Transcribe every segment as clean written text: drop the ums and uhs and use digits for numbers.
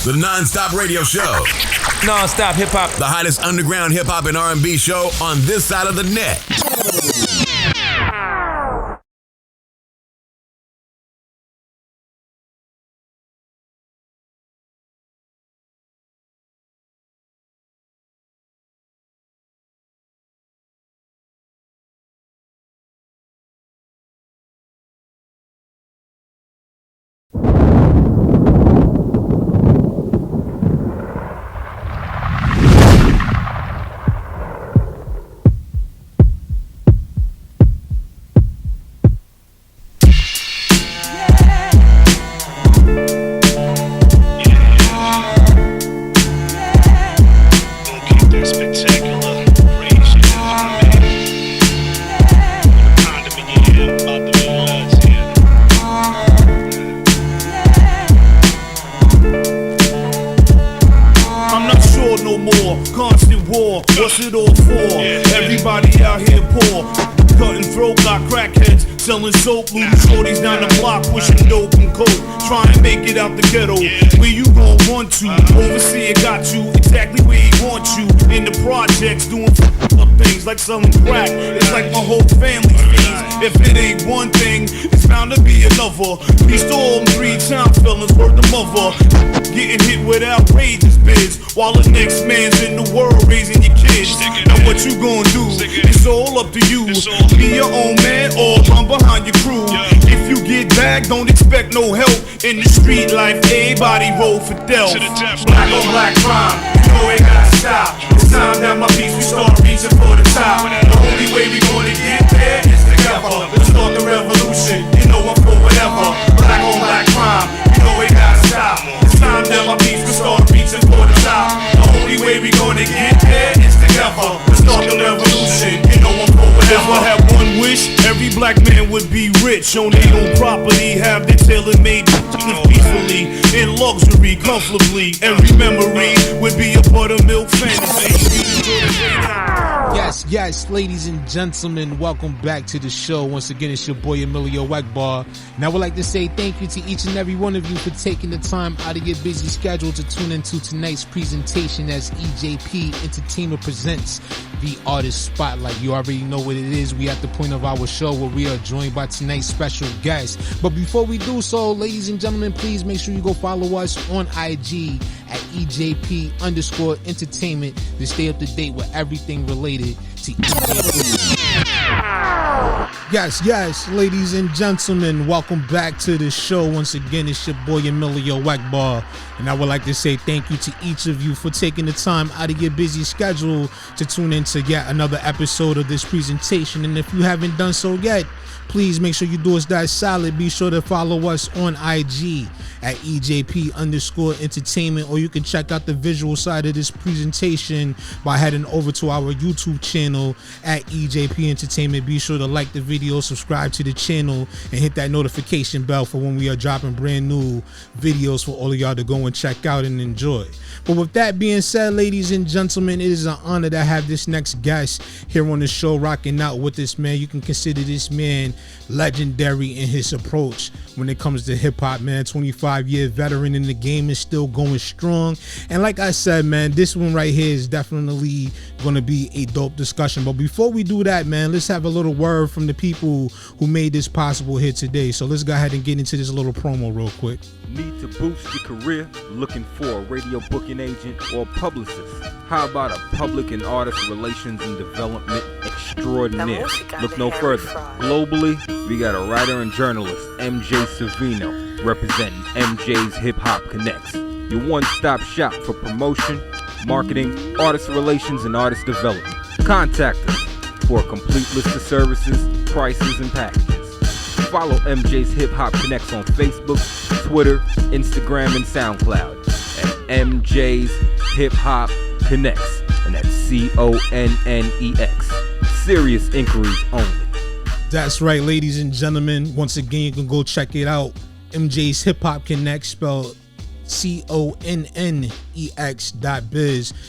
The non-stop radio show. Non-stop hip-hop. The hottest underground hip-hop and R&B show on this side of the net. Selling soap, losing shorties down the block, pushing dope and coke. Try and make it out the ghetto. Where you gon' run to? Overseer got you exactly where he wants you. In the projects, doing up things like selling crack. It's like my whole family's things. If it ain't one thing, it's bound to be another. These all 3-time felons, word the mother. Getting hit with outrageous bids, while the next man's in the world raising your kids. Now what you gon' do? It's all up to you. Be your own man or run behind your crew. If you get back, don't expect no help. In the street life, everybody roll for death. Black on black crime, you know it gotta stop. It's time that my beats we start reaching for the top. The only way we gonna get there is together. Let's start the revolution, you know I'm for whatever. Black on black crime, you know it gotta stop. It's time that my beats we start reaching for the top. The only way we gonna get there is together. Let's start the revolution, you know I'm for whatever. If I had one wish, every black man would be rich. Own their own property, have their tailor-made peacefully, in luxury, comfortably. Every memory would be a buttermilk fantasy. Yes, ladies and gentlemen, welcome back to the show. Once again, it's your boy Emilio Wegbar. And I would like to say thank you to each and every one of you for taking the time out of your busy schedule to tune into tonight's presentation as EJP Entertainment presents the Artist Spotlight. You already know what it is. We at the point of our show where we are joined by tonight's special guest. But before we do so, ladies and gentlemen, please make sure you go follow us on IG at EJP_Entertainment to stay up to date with everything related to EJP. Yes, ladies and gentlemen, welcome back to the show. Once again, it's your boy Emilio Wegbar, and I would like to say thank you to each of you for taking the time out of your busy schedule to tune into yet another episode of this presentation. And if you haven't done so yet, please make sure you do us that solid. Be sure to follow us on IG at EJP_Entertainment, or you can check out the visual side of this presentation by heading over to our YouTube channel at EJP Entertainment. Be sure to like the video, subscribe to the channel, and hit that notification bell for when we are dropping brand new videos for all of y'all to go and check out and enjoy. But with that being said, ladies and gentlemen, it is an honor to have this next guest here on the show rocking out with this man. You can consider this man legendary in his approach when it comes to hip-hop, man. 25-year veteran in the game is still going strong. And like I said, man, this one right here is definitely going to be a dope discussion. But before we do that, man, let's have a little word from the people who made this possible here today. So let's go ahead and get into this little promo real quick. Need to boost your career? Looking for a radio booking agent or publicist? How about a public and artist relations and development extraordinaire? Look no further. Globally, we got a writer and journalist, MJ Savino, representing MJ's Hip Hop Connects. Your one-stop shop for promotion, marketing, artist relations, and artist development. Contact us for a complete list of services, prices, and packages. Follow MJ's Hip Hop Connects on Facebook, Twitter, Instagram, and SoundCloud at MJ's Hip Hop Connects, and that's CONNEX. Serious inquiries only. That's right, ladies and gentlemen. Once again, you can go check it out. MJ's Hip Hop Connect, spelled CONNEX.biz.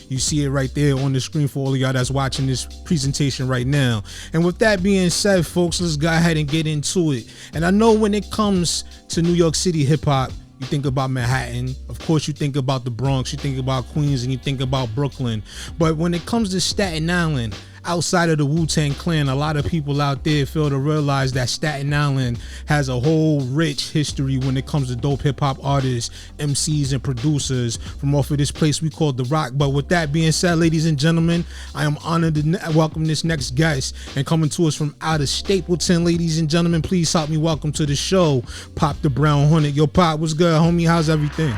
You see it right there on the screen for all of y'all that's watching this presentation right now. And with that being said, folks, let's go ahead and get into it. And I know when it comes to New York City hip hop, you think about Manhattan. Of course, you think about the Bronx, you think about Queens, and you think about Brooklyn. But when it comes to Staten Island, outside of the Wu-Tang Clan, a lot of people out there fail to realize that Staten Island has a whole rich history when it comes to dope hip-hop artists, MCs, and producers from off of this place we call The Rock. But with that being said, ladies and gentlemen, I am honored to welcome this next guest, and coming to us from out of Stapleton, ladies and gentlemen, please help me welcome to the show, Pop da Brown Hornet. Yo, Pop, what's good, homie? How's everything?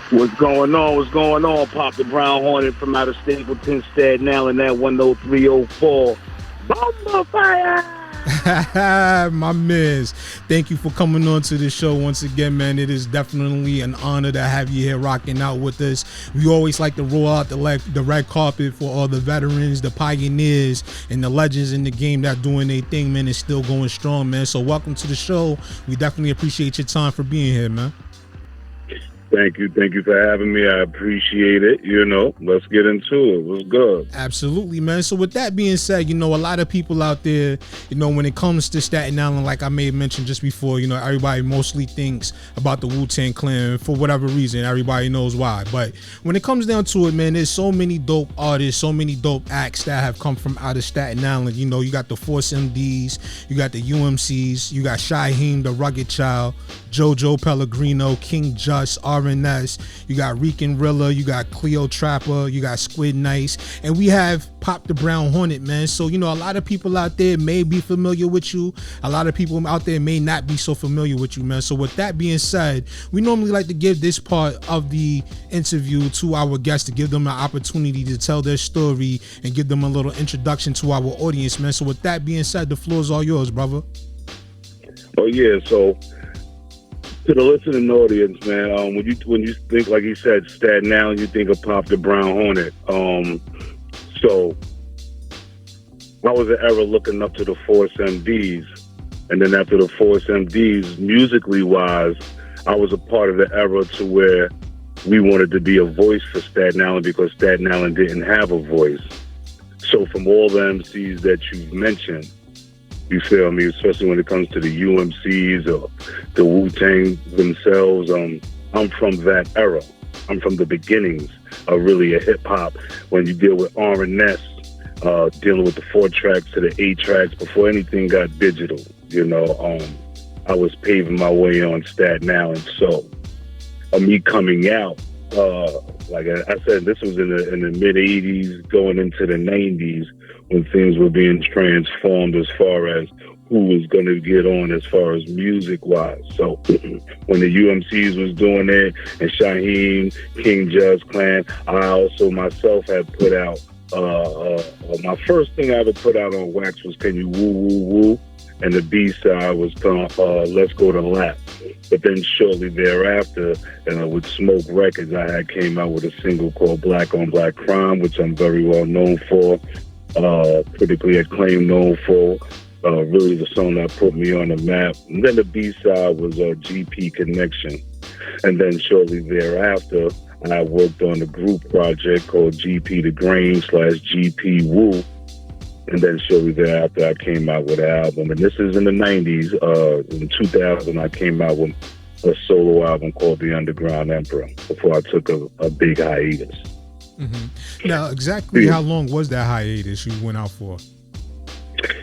What's going on? What's going on? Pop da Brown Hornet from out of Stapleton, Staten Island, at 10304. Bomba fire! My mans, thank you for coming on to the show once again, man. It is definitely an honor to have you here rocking out with us. We always like to roll out the red carpet for all the veterans, the pioneers, and the legends in the game that doing their thing, man, and still going strong, man. So welcome to the show. We definitely appreciate your time for being here, man. Thank you for having me. I appreciate it. Let's get into it. What's good? Absolutely, man. So with that being said, a lot of people out there, when it comes to Staten Island, like I may have mentioned just before, everybody mostly thinks about the Wu-Tang Clan for whatever reason. Everybody knows why. But when it comes down to it, man, there's so many dope artists, so many dope acts that have come from out of Staten Island. You got the Force MDs, you got the UMCs, you got Shyhiem Da Rugged Child, JoJo Pellegrino, King Just, RNS, you got Reek and Rilla, you got Cleo Trapper, you got Squid Nice, and we have Pop da Brown Hornet, man. So, a lot of people out there may be familiar with you. A lot of people out there may not be so familiar with you, man. So with that being said, we normally like to give this part of the interview to our guests to give them an opportunity to tell their story and give them a little introduction to our audience, man. So with that being said, the floor is all yours, brother. Oh, yeah. So, to the listening audience, man, when you think, like you said, Staten Island, you think of Pop da Brown Hornet. So I was an era looking up to the Force MDs, and then after the Force MDs, musically wise, I was a part of the era to where we wanted to be a voice for Staten Island because Staten Island didn't have a voice. So from all the MCs that you've mentioned, you feel me? Especially when it comes to the UMCs or the Wu-Tang themselves. I'm from that era. I'm from the beginnings of really a hip-hop. When you deal with RNS, dealing with the 4 tracks to the 8 tracks before anything got digital, I was paving my way on Staten Island. So, me coming out, like I said, this was in the mid-'80s, going into the '90s, when things were being transformed as far as who was going to get on as far as music-wise. So when the UMCs was doing it, and Shyhiem, King Just Clan, I also myself had put out, my first thing I ever put out on wax was Can You Woo Woo Woo? And the B-side was Let's Go to Lap. But then shortly thereafter, with Smoke Records, I had came out with a single called Black on Black Crime, which I'm very well known for, critically acclaimed, known for. Really the song that put me on the map. And then the B-side was GP Connection. And then shortly thereafter, I worked on a group project called GP The Grain / GP Woo. And then shortly thereafter, I came out with an album. And this is in the 90s. In 2000, I came out with a solo album called The Underground Emperor before I took a big hiatus. Mm-hmm. Now, exactly how long was that hiatus you went out for?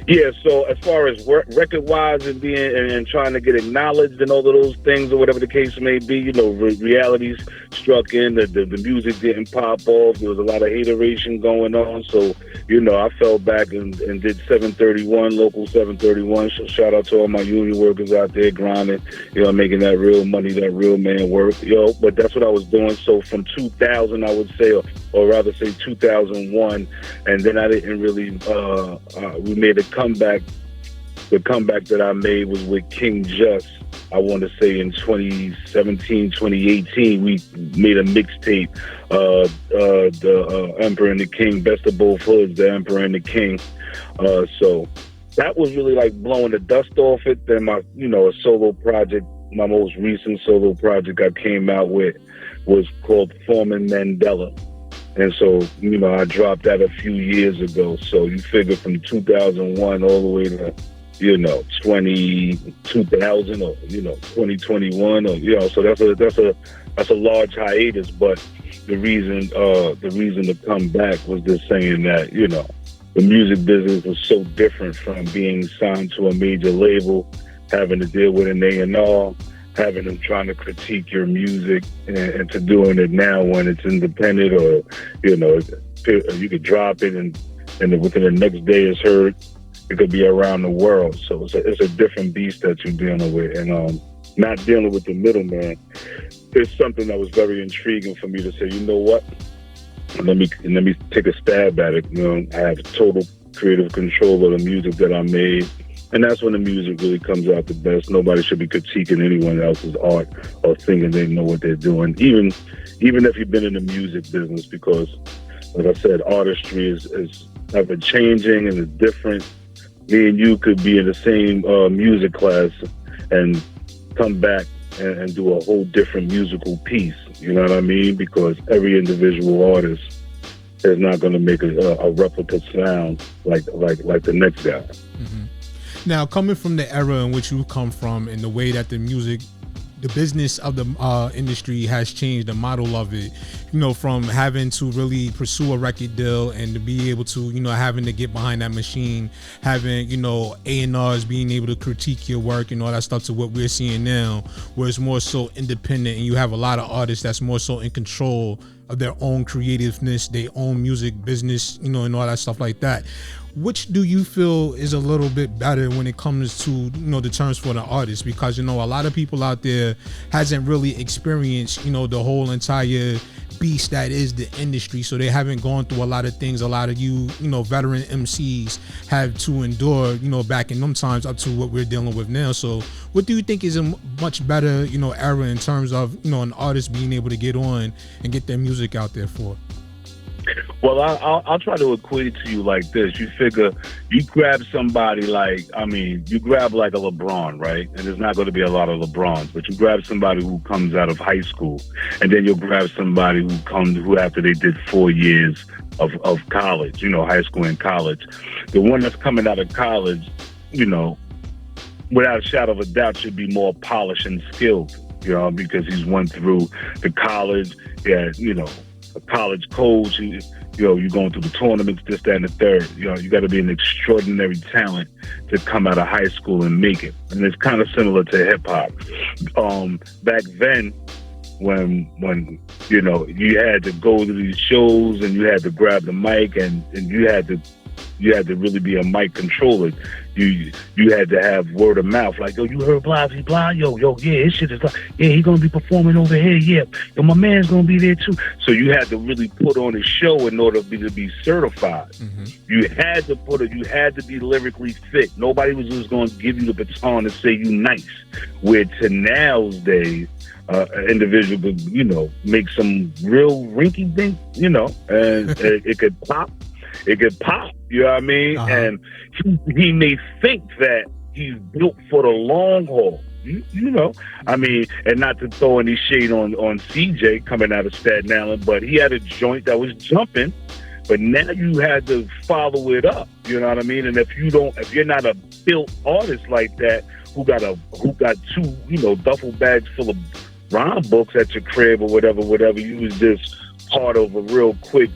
Yeah, so as far as record-wise and being and trying to get acknowledged and all of those things or whatever the case may be, realities struck in, the music didn't pop off. There was a lot of hateration going on. So, I fell back and did 731, local 731. So shout out to all my union workers out there grinding, making that real money, that real man work. But that's what I was doing. So from 2000, I would say, or rather say 2001, and then I didn't really, we made a comeback. The comeback that I made was with King Just. I want to say in 2017, 2018, we made a mixtape, the Emperor and the King, Best of Both Hoods, the Emperor and the King. So that was really like blowing the dust off it. Then my, a solo project, my most recent solo project I came out with was called Foreman Mandela. And so, I dropped that a few years ago. So you figure from 2001 all the way to 2000 or 2021 or so that's a large hiatus. But the reason to come back was just saying that the music business was so different from being signed to a major label, having to deal with an A&R, having them trying to critique your music, and to doing it now when it's independent, or you could drop it and within the next day it's heard. It could be around the world. So it's a different beast that you're dealing with, and not dealing with the middleman. It's something that was very intriguing for me to say, you know what? Let me take a stab at it. I have total creative control of the music that I made, and that's when the music really comes out the best. Nobody should be critiquing anyone else's art or thinking they know what they're doing, even if you've been in the music business, because, like I said, artistry is ever changing and it's different. Me and you could be in the same music class and come back and do a whole different musical piece. You know what I mean? Because every individual artist is not going to make a replica sound like the next guy. Mm-hmm. Now, coming from the era in which you come from, and the way that the business of the industry has changed, the model of it, from having to really pursue a record deal and to be able to, having to get behind that machine, having, A&Rs being able to critique your work and all that stuff, to what we're seeing now, where it's more so independent, and you have a lot of artists that's more so in control of their own creativeness, their own music business, and all that stuff like that. Which do you feel is a little bit better when it comes to, the terms for the artist? Because, a lot of people out there hasn't really experienced, the whole entire beast that is the industry. So they haven't gone through a lot of things a lot of veteran MCs have to endure, back in them times, up to what we're dealing with now. So what do you think is a much better, era in terms of, an artist being able to get on and get their music out there for? Well, I'll try to equate it to you like this. You figure you grab somebody you grab like a LeBron, right? And there's not going to be a lot of LeBrons, but you grab somebody who comes out of high school, and then you'll grab somebody who after they did 4 years of college, high school and college. The one that's coming out of college, without a shadow of a doubt, should be more polished and skilled, because he's went through the college, a college coach, you're going through the tournaments, this, that, and the third. You got to be an extraordinary talent to come out of high school and make it. And it's kind of similar to hip hop. Back then, when you had to go to these shows and you had to grab the mic and you had to really be a mic controller. You had to have word of mouth, like, yo, you heard blah, blah, blah, yo, yeah, his shit is like, yeah, he gonna be performing over here, yeah, yo, my man's gonna be there too. So you had to really put on a show in order to be certified. Mm-hmm. You had to be lyrically fit. Nobody was just gonna give you the baton and say you nice. Where to nowadays, an individual could, make some real rinky dink, and it could pop. It could pop, you know what I mean? Uh-huh. And he may think that he's built for the long haul, and not to throw any shade on CJ coming out of Staten Island, but he had a joint that was jumping, but now you had to follow it up, you know what I mean? And if you're not a built artist like that, who got two, duffel bags full of rhyme books at your crib or whatever, you was just part of a real quick,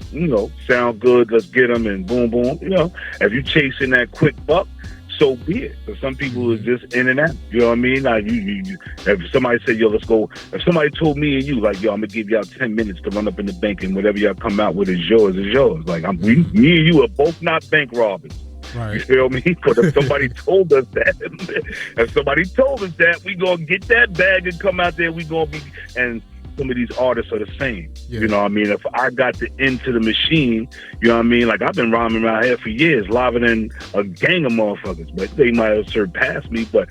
sound good, let's get them, and boom, boom. If you're chasing that quick buck, so be it. But some people is just in and out. You know what I mean? Like if somebody said, yo, let's go. If somebody told me and you, like, yo, I'm gonna give y'all 10 minutes to run up in the bank and whatever y'all come out with is yours. Like me and you are both not bank robbers. Right. You feel me? But if somebody told us that, we gonna get that bag and come out there. We gonna be and. Some of these artists are the same. Yeah. You know what I mean? If I got the into the machine, you know what I mean? Like, I've been rhyming around here for years, living in a gang of motherfuckers, but they might have surpassed me. But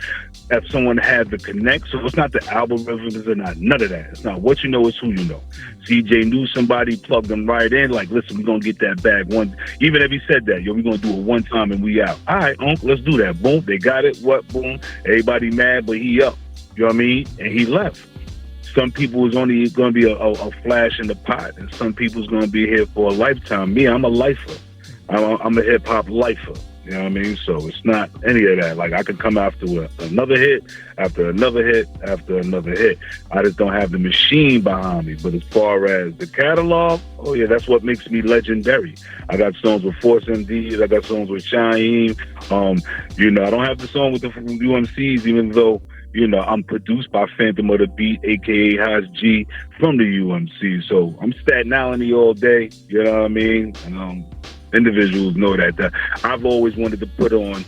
if someone had the connect, so it's not the algorithms or not, none of that. It's not what you know, it's who you know. CJ knew somebody, plugged them right in, like, listen, we're going to get that bag one. Even if he said that, yo, we're going to do it one time and we out. All right, let's do that. Boom, they got it. What? Boom. Everybody mad, but he up. You know what I mean? And he left. Some people is only going to be a flash in the pot, and some people's going to be here for a lifetime. Me, I'm a lifer. I'm a hip hop lifer. You know what I mean? So it's not any of that. Like, I could come after another hit, after another hit, after another hit. I just don't have the machine behind me. But as far as the catalog, oh yeah, that's what makes me legendary. I got songs with Force MDs. I got songs with Shyhiem. You know, I don't have the song with the UMCs, even though, you know, I'm produced by Phantom of the Beat, a.k.a. Haz G, from the UMC. So I'm Staten Island all day, you know what I mean? And individuals know that I've always wanted to put on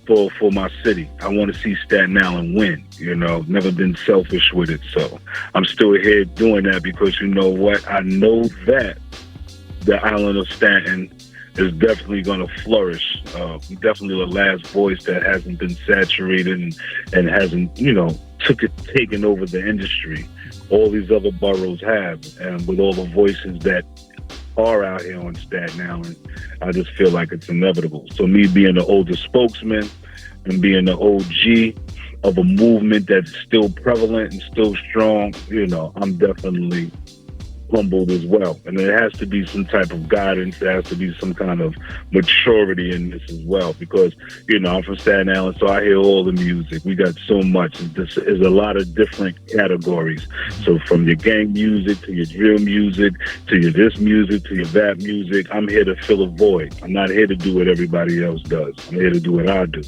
for my city. I want to see Staten Island win, you know, never been selfish with it. So I'm still here doing that because, you know what, I know that the island of Staten is definitely going to flourish. Definitely the last voice that hasn't been saturated and hasn't, you know, taken over the industry. All these other boroughs have, and with all the voices that are out here on Staten Island, I just feel like it's inevitable. So me being the older spokesman and being the OG of a movement that's still prevalent and still strong, you know, I'm definitely humbled as well. And there has to be some type of guidance. There has to be some kind of maturity in this as well, because, you know, I'm from Staten Island, so I hear all the music. We got so much. There's a lot of different categories. So from your gang music to your drill music to your this music to your that music, I'm here to fill a void. I'm not here to do what everybody else does. I'm here to do what I do.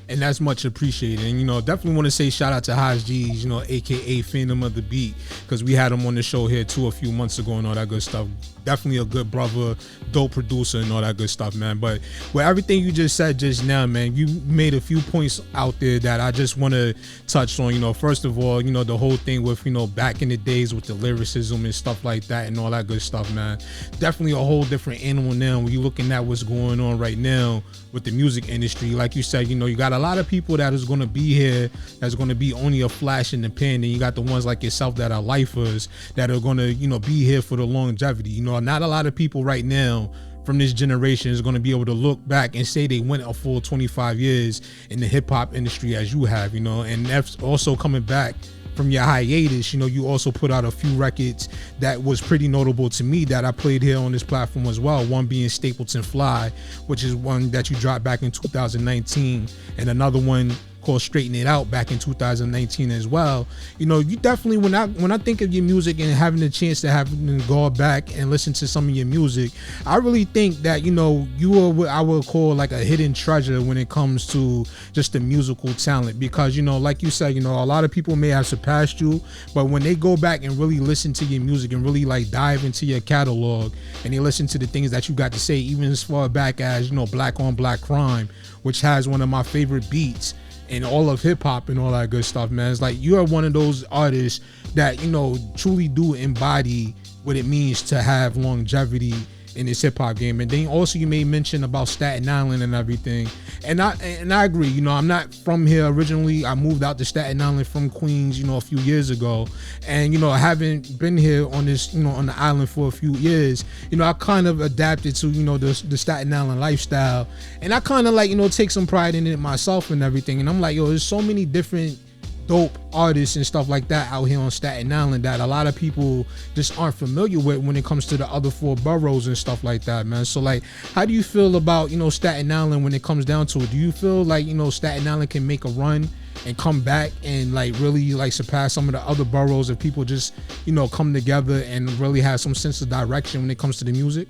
And that's much appreciated. And, you know, definitely want to say shout out to Haz G's, you know, a.k.a. Phantom of the Beat, because we had him on the show here too a few months ago and all that good stuff. Definitely a good brother, dope producer and all that good stuff, man. But with everything you just said just now, man, you made a few points out there that I just want to touch on. You know, first of all, you know, the whole thing with, you know, back in the days with the lyricism and stuff like that and all that good stuff, man. Definitely a whole different animal now when you're looking at what's going on right now with the music industry. Like you said, you know, you got a lot of people that is going to be here that's going to be only a flash in the pan, and you got the ones like yourself that are lifers that are going to, you know, be here for the longevity. You know, not a lot of people right now from this generation is going to be able to look back and say they went a full 25 years in the hip-hop industry as you have, you know. And that's also coming back from your hiatus. You know, you also put out a few records that was pretty notable to me that I played here on this platform as well. One being Stapleton Fly, which is one that you dropped back in 2019, and another one called Straighten It Out back in 2019 as well. You know, you definitely, when I think of your music and having the chance to have to go back and listen to some of your music, I really think that, you know, you are what I would call like a hidden treasure when it comes to just the musical talent, because, you know, like you said, you know, a lot of people may have surpassed you, but when they go back and really listen to your music and really like dive into your catalog and they listen to the things that you got to say, even as far back as, you know, Black on Black Crime, which has one of my favorite beats and all of hip hop and all that good stuff, man. It's like you are one of those artists that, you know, truly do embody what it means to have longevity in this hip hop game. And then also you made mention about Staten Island and everything. And I agree, you know, I'm not from here originally. I moved out to Staten Island from Queens, you know, a few years ago. And, you know, I haven't been here on this, you know, on the island for a few years. You know, I kind of adapted to, you know, the Staten Island lifestyle. And I kind of like, you know, take some pride in it myself and everything. And I'm like, yo, there's so many different dope artists and stuff like that out here on Staten Island that a lot of people just aren't familiar with when it comes to the other four boroughs and stuff like that, man. So like, how do you feel about, you know, Staten Island when it comes down to it? Do you feel like, you know, Staten Island can make a run and come back and like really like surpass some of the other boroughs if people just, you know, come together and really have some sense of direction when it comes to the music?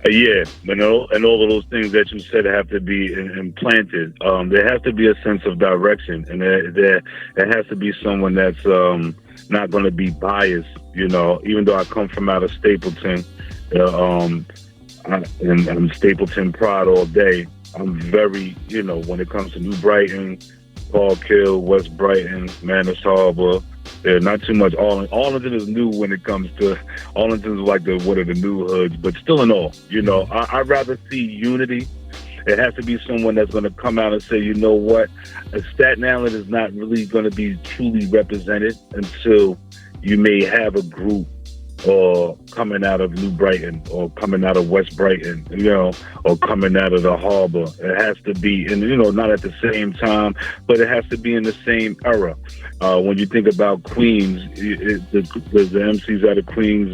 Yeah, and all of those things that you said have to be implanted. There has to be a sense of direction, and there has to be someone that's not going to be biased. You know, even though I come from out of Stapleton, and I'm Stapleton pride all day. I'm very, you know, when it comes to New Brighton, Park Hill, West Brighton, Manus Harbor. Yeah, not too much. Arlington is new when it comes to Arlington's like one of the new hoods, but still in all, you know, I'd rather see unity. It has to be someone that's going to come out and say, you know what, Staten Island is not really going to be truly represented until you may have a group or coming out of New Brighton or coming out of West Brighton, you know, or coming out of the harbor. It has to be, and you know, not at the same time, but it has to be in the same era. When you think about Queens, the MCs out of Queens,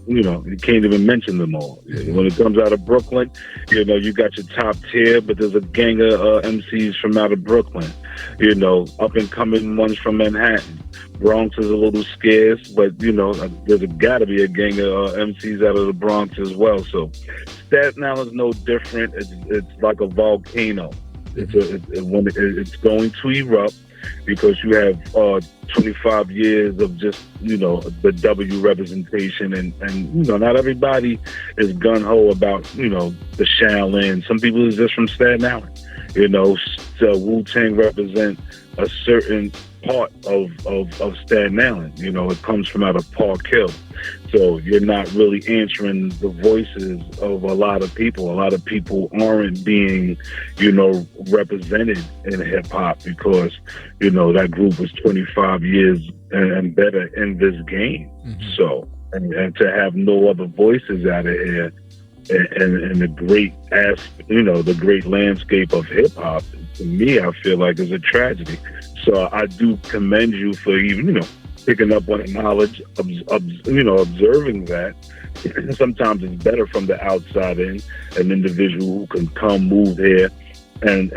you can't even mention them all. When it comes out of Brooklyn, you got your top tier, but there's a gang of MCs from out of Brooklyn. Up and coming ones from Manhattan. Bronx is a little scarce, but there's got to be a gang of MCs out of the Bronx as well. So Staten Island's no different. It's like a volcano. It's going to erupt because you have 25 years of just the W representation, and not everybody is gun ho about the Shaolin. Some people is just from Staten Island. So Wu-Tang represent a certain part of Staten Island. It comes from out of Park Hill. So you're not really answering the voices of a lot of people. A lot of people aren't being, represented in hip hop because, that group was 25 years and better in this game. Mm-hmm. So, and to have no other voices out of here and the great the great landscape of hip hop, to me, I feel like is a tragedy. So I do commend you for even, picking up on the knowledge, observing that. Sometimes it's better from the outside in, an individual who can come, move here, and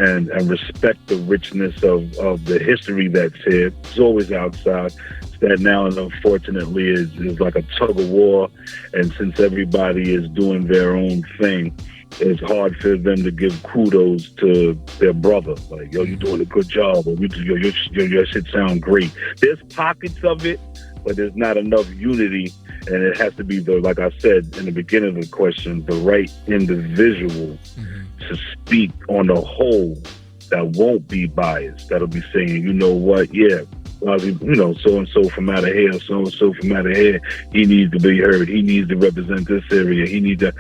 respect the richness of the history that's here. It's always outside. That now, unfortunately, is like a tug of war, and since everybody is doing their own thing, it's hard for them to give kudos to their brother. Like, yo, you're doing a good job, or your shit sound great. There's pockets of it, but there's not enough unity, and it has to be like I said in the beginning of the question, the right individual to speak on the whole that won't be biased. That'll be saying, you know what, yeah. So-and-so from out of here, so-and-so from out of here, he needs to be heard. He needs to represent this area. He needs to,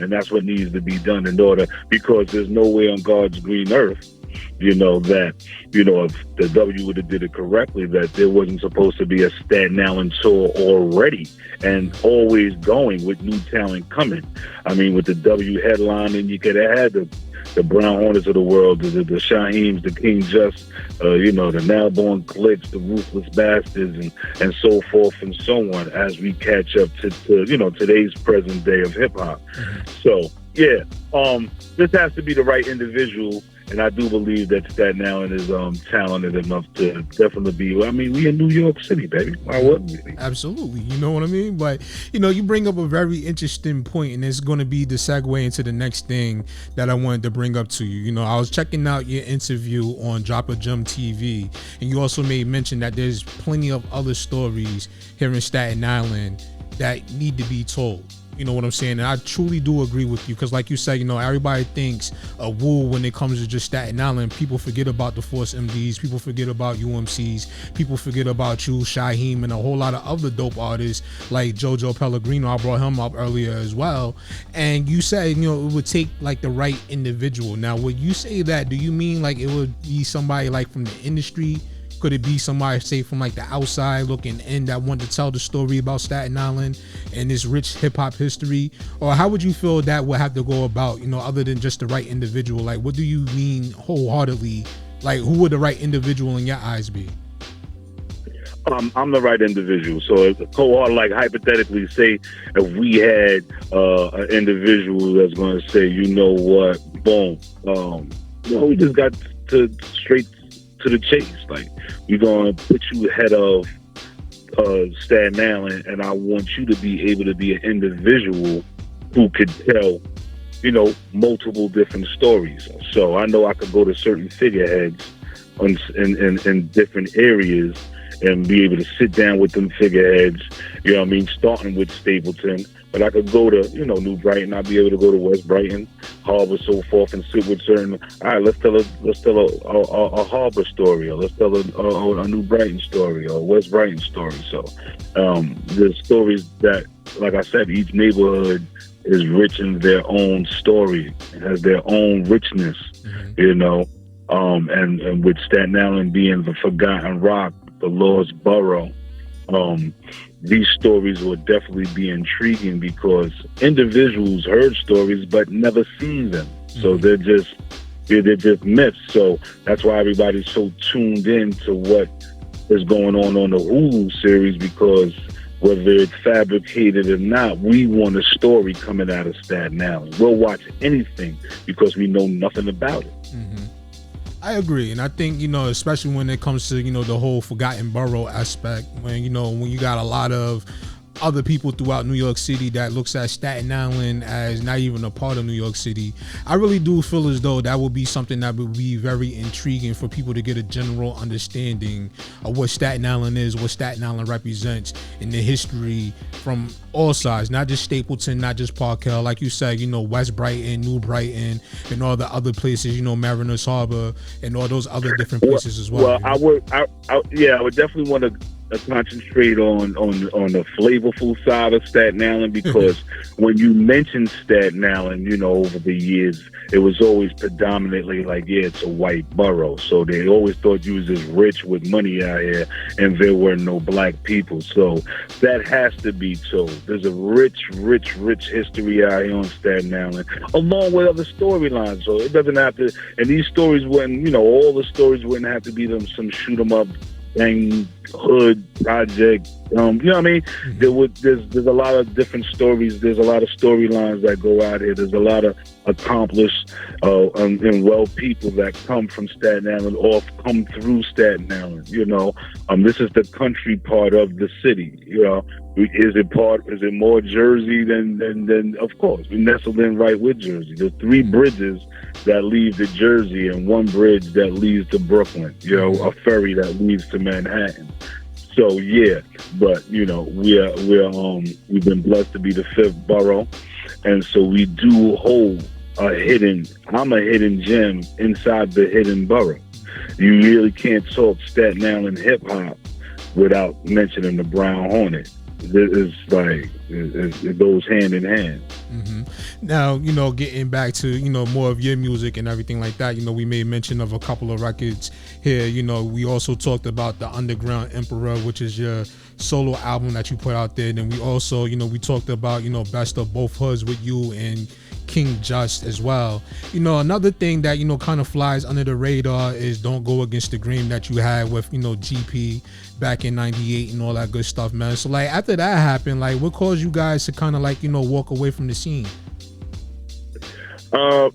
and that's what needs to be done in order, because there's no way on God's green earth, that, if the W would have did it correctly, that there wasn't supposed to be a Staten Island tour already and always going with new talent coming. I mean, with the W headlining, you could have had the Brown Hornets of the world, the Shyehims, the King Just, the Now Born Clicks, the Ruthless Bastards, and so forth and so on, as we catch up to today's present day of hip hop. So yeah, this has to be the right individual, and I do believe that Staten Island is talented enough to definitely be. I mean, we in New York City, baby. Why wouldn't we? Absolutely, you know what I mean. But you bring up a very interesting point, and it's going to be the segue into the next thing that I wanted to bring up to you. I was checking out your interview on Drop a Gem TV, and you also made mention that there's plenty of other stories here in Staten Island that need to be told. You know what I'm saying? And I truly do agree with you, because like you said, everybody thinks of Wu when it comes to just Staten Island. People forget about the Force MDs. People forget about UMCs. People forget about you, Shyhiem, and a whole lot of other dope artists like Jojo Pellegrino. I brought him up earlier as well. And you said, it would take like the right individual. Now, when you say that, do you mean like it would be somebody like from the industry? Could it be somebody, say, from like the outside looking in that want to tell the story about Staten Island and this rich hip hop history? Or how would you feel that would have to go about, other than just the right individual? Like, what do you mean wholeheartedly? Like, who would the right individual in your eyes be? I'm the right individual. So if like hypothetically, say if we had an individual that's going to say, you know what, boom, we just got to straight to the chase. Like, we're going to put you ahead of Staten Island, and I want you to be able to be an individual who could tell, multiple different stories. So I know I could go to certain figureheads in different areas and be able to sit down with them figureheads, starting with Stapleton. But I could go to, New Brighton. I'd be able to go to West Brighton, Harbor, so forth, and sit with certain. All right, let's tell a Harbor story, or let's tell a New Brighton story, or West Brighton story. So the stories that, like I said, each neighborhood is rich in their own story, has their own richness, and with Staten Island being the forgotten rock, the lost borough. These stories will definitely be intriguing because individuals heard stories but never seen them. So they're just myths. So that's why everybody's so tuned in to what is going on the Hulu series, because whether it's fabricated or not, we want a story coming out of Staten Island. We'll watch anything because we know nothing about it. Mm-hmm. I agree, and I think, you know, especially when it comes to, you know, the whole forgotten borough aspect, when, you know, when you got a lot of other people throughout New York City that looks at Staten Island as not even a part of New York City, I really do feel as though that would be something that would be very intriguing for people to get a general understanding of what Staten Island is, what Staten Island represents in the history from all sides, not just Stapleton, not just Park Hill, like you said, you know, West Brighton, New Brighton, and all the other places, you know, Mariners Harbor, and all those other different places as well. Well, I would definitely want to concentrate on the flavorful side of Staten Island, because when you mention Staten Island, you know, over the years, it was always predominantly like, yeah, it's a white borough. So they always thought you was just rich with money out here, and there were no black people. So that has to be told. There's a rich history out here on Staten Island, along with other storylines. So it doesn't have to, and these stories wouldn't, you know, all the stories wouldn't have to be some shoot 'em up bang hood project. You know what I mean? Mm-hmm. There's a lot of different stories. There's a lot of storylines that go out here. There's a lot of accomplished and well people that come from Staten Island or come through Staten Island. You know, this is the country part of the city. You know, is it more Jersey than of course we nestled in right with Jersey. There's 3 bridges that lead to Jersey and 1 bridge that leads to Brooklyn. You know, a ferry that leads to Manhattan. So yeah, but you know, we've been blessed to be the 5th borough, and so we do hold I'm a hidden gem inside the hidden borough. You really can't talk Staten Island hip hop without mentioning the Brown Hornet. It's like it goes hand in hand. Mm-hmm. Now, you know, getting back to, you know, more of your music and everything like that, you know, we made mention of a couple of records here. You know, we also talked about the Underground Emperor, which is your solo album that you put out there. Then we also, you know, we talked about, you know, Best of Both Hoods with you and King Just as well. You know, another thing that, you know, kind of flies under the radar is Don't Go Against the Grain that you had with, you know, GP back in '98 and all that good stuff, man. So like after that happened, like what caused you guys to kind of like, you know, walk away from the scene?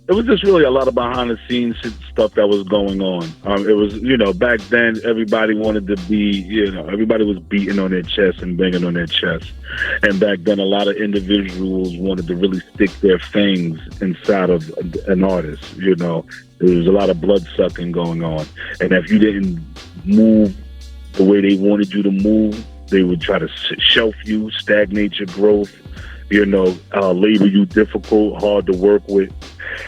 It was just really a lot of behind the scenes stuff that was going on. It was, you know, back then everybody wanted to be, you know, everybody was beating on their chest and banging on their chest. And back then a lot of individuals wanted to really stick their fangs inside of an artist, you know. There was a lot of blood sucking going on. And if you didn't move the way they wanted you to move, they would try to shelf you, stagnate your growth, you know, label you difficult, hard to work with.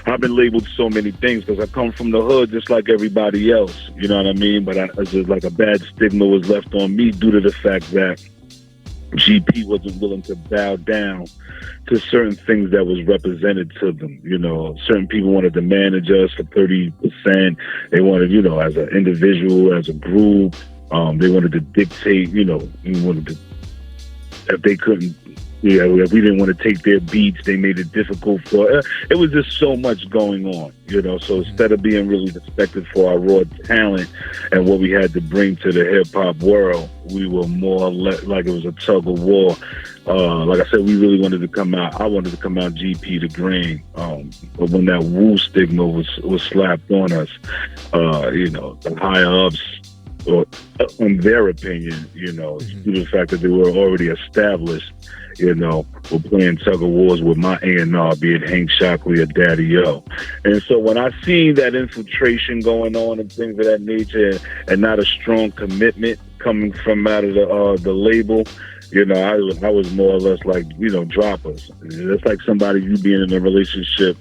I've been labeled so many things because I come from the hood just like everybody else, you know what I mean? But it's just like a bad stigma was left on me due to the fact that GP wasn't willing to bow down to certain things that was represented to them. You know, certain people wanted to manage us for 30%. They wanted, you know, as an individual, as a group, they wanted to dictate, you know, if they couldn't, yeah, if we didn't want to take their beats, they made it difficult for it was just so much going on, you know. So instead of being really respected for our raw talent and what we had to bring to the hip-hop world, we were more or less like it was a tug of war. Like I said, we really wanted to come out. I wanted to come out GP the Grain. But when that Wu stigma was slapped on us, you know, the higher-ups, or in their opinion, you know, due to the fact that they were already established, you know, were playing tug of wars with my A&R, be it Hank Shockley or Daddy O. And so when I seen that infiltration going on and things of that nature, and not a strong commitment coming from out of the label, you know, I was more or less like, you know, drop us. It's like somebody, you being in a relationship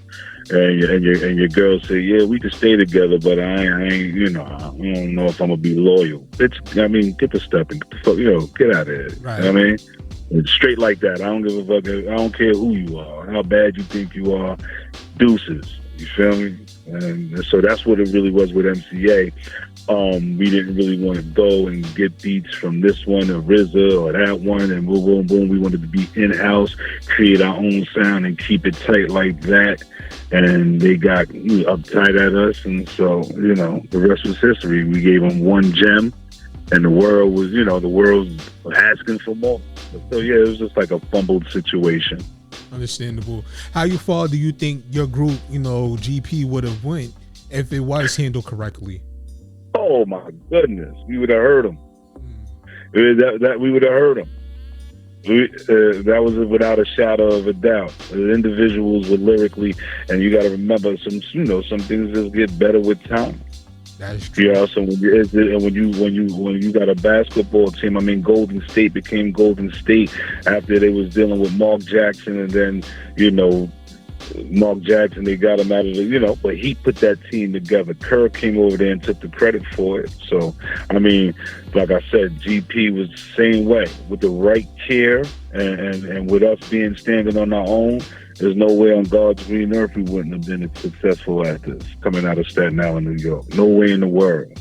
and your girl say, yeah, we can stay together, but I ain't, you know, I don't know if I'm gonna be loyal. I mean, get the step and you know, get out of here. Right. You know what I mean? It's straight like that. I don't give a fuck. I don't care who you are, how bad you think you are. Deuces. You feel me? And so that's what it really was with MCA. We didn't really want to go and get beats from this one or RZA or that one and boom, boom, boom. We wanted to be in-house, create our own sound and keep it tight like that. And they got uptight at us. And so, you know, the rest was history. We gave them one gem and the world was, the world's asking for more. So yeah, it was just like a fumbled situation. Understandable. How far do you think your group, GP, would have went if it was handled correctly? Oh my goodness, we would have heard them. That we would have heard them. That was without a shadow of a doubt. The individuals were lyrically, and you got to remember some things just get better with time. That is true. Yeah, so when you got a basketball team, I mean, Golden State became Golden State after they was dealing with Mark Jackson, and then Mark Jackson, they got him out of the, but he put that team together. Kerr came over there and took the credit for it. So, I mean, like I said, GP was the same way with the right care and with us standing on our own. There's no way on God's green earth we wouldn't have been as successful at this coming out of Staten Island, New York. No way in the world.